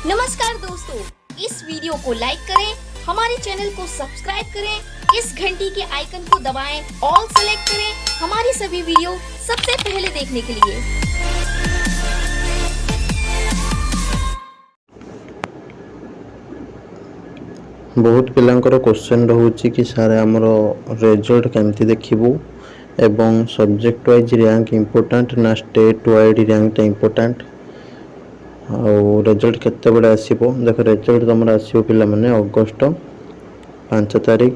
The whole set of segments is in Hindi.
नमस्कार दोस्तों, इस वीडियो को लाइक करें, हमारे चैनल को सब्सक्राइब करें, इस घंटी के आइकन को दबाएं, ऑल सेलेक्ट करें हमारी सभी वीडियो सबसे पहले देखने के लिए। बहुत पिलांकर क्वेश्चन रोचे कि सारे आमर रिजल्ट केमती देखिबू एवं सब्जेक्ट वाइज रैंक इम्पोर्टेंट ना स्टेट वाइड रैंक इम्पोर्टेंट आउ रिजल्ट केते बड़े आसीबो। देखो रिजल्ट तुम आसीबो पिला माने अगस्त 5 तारिख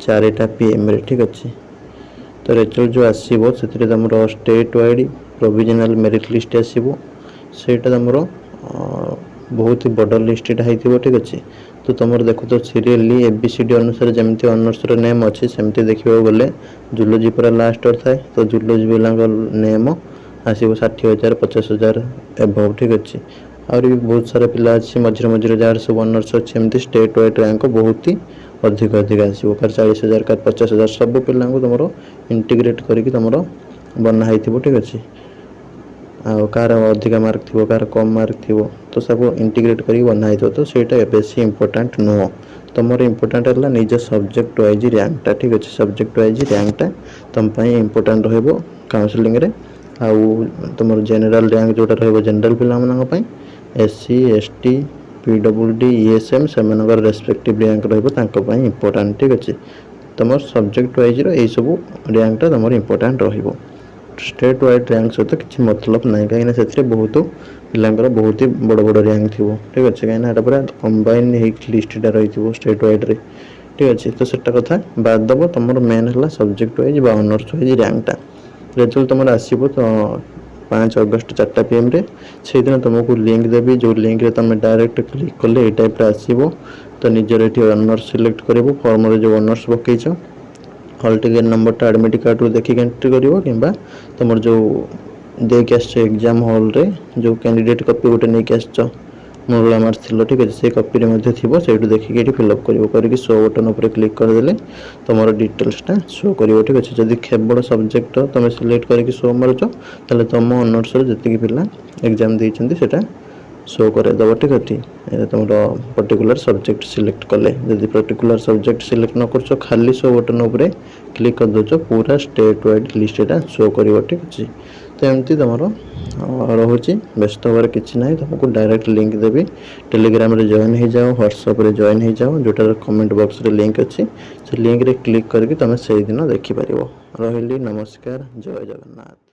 4टा PM रे, ठीक अच्छे। तो रिजल्ट जो आसीबो सेतिरे तुमरो state wide provisional merit list आसीबो, सेटा तुमरो बहुत ही बड़ लिस्ट होइतिबो, ठीक अच्छे। तो तुम देखो तो सीरियली ABCD अनुसार जमती ऑनर्स रो नेम अच्छे सेमती देखिबो गले जूलॉजी पूरा लास्ट और थाए। तो जूलॉजी पिलांकर नेम आसीबो 60,000 50,000 एबव, ठीक अच्छे। और भी बहुत सारा पिला अच्छे मझे मझे जार सब ऑनर्स अच्छे एमती स्टेट वाइड रैंक बहुत ही अधिक अधिक आसीबो। कार 40,000 कार 50,000 सब पिला तुम इंटीग्रेट करके तुम बना होइतिबो, ठीक अच्छे। आउ कार अधिक मार्क थी कार कम मार्क थी तो सब इंटीग्रेट करके बना हो तो सहीटा बेसी इंपोर्टेंट नुह। तुम इंपोर्टेंट है निज सब्जेक्ट वाइज रैंकटा, ठीक अच्छे। सब्जेक्ट वाइज रैंकटा तुम इंपोर्टेंट रहिबो काउंसलिंग रे। आउ तुम जनरल रैंक जोटा रहिबो जनरल पिला मानन पई SC ST PWD ESM से रेस्पेक्टिव रैंक रहिबो तांको पई इंपोर्टेंट, ठीक अच्छे। तुम सब्जेक्ट वाइज रो एई सब रैंकटा तुम इंपोर्टेंट रहिबो। स्टेट वाइड रैंक सहित किसी मतलब ना कहीं बहुत पिलांकर बहुत ही बड़ बड़ रैंक थी, ठीक अच्छे। कहीं पूरा कंबाइन लिस्टा रही स्टेट वाइड रे, ठीक अच्छे। तो सेटा कथा बाद दब तुम मेन है सब्जेक्ट वाइज बा ऑनर्स वाइज रैंकटा। रिजल्ट तुम आसो तो 5 अगस्त 4टा PM रे से दिन तुमको लिंक देवी जो लिंक रे तुम डायरेक्ट क्लिक कले ये टाइप आसो। तो निजर ये ऑनर्स सिलेक्ट कर फॉर्म जो ऑनर्स पकईच हॉल टिकेट नंबरटा एडमिट कार्ड रू देखिक एंट्री करिवो किंबा तुम जो देके आसछ एग्जाम हॉल रे जो कैंडिडेट कॉपी गोटे नहीं आसछ मुरला मार्च थिलो, ठीक है। से कॉपी रे मध्ये थिबो सेटू देखिक एटी फिल अप करिवो करके शो बटन ऊपर क्लिक कर देले तुमरो डिटेल्सटा शो करिवो, ठीक अच्छे। जदि केवल सब्जेक्ट तुम सिलेक्ट करके शो मारुछ ताले तुम ऑनर्स रे जति पिला एग्जाम देइछन्ती सेटा शो करे दबो, ठीक अच्छे। तुम पर्टिकुलर सब्जेक्ट सिलेक्ट कले जदि पर्टिकुलर सब्जेक्ट सिलेक्ट न करछ खाली शो बटन ऊपर क्लिक कर दोछ पूरा स्टेट वाइड लिस्टा शो करिवो, ठीक अच्छे। तो एमती तुम रोचे व्यस्त हबार किसी ना तुमको डायरेक्ट लिंक देवी टेलीग्राम रे जॉइन हो जाओ व्हाट्सएप रे जॉइन हो जाओ जोटार कमेंट बॉक्स रे लिंक अच्छी से लिंक रे क्लिक करके तुम से दिन देखिपार। रही नमस्कार, जय जगन्नाथ।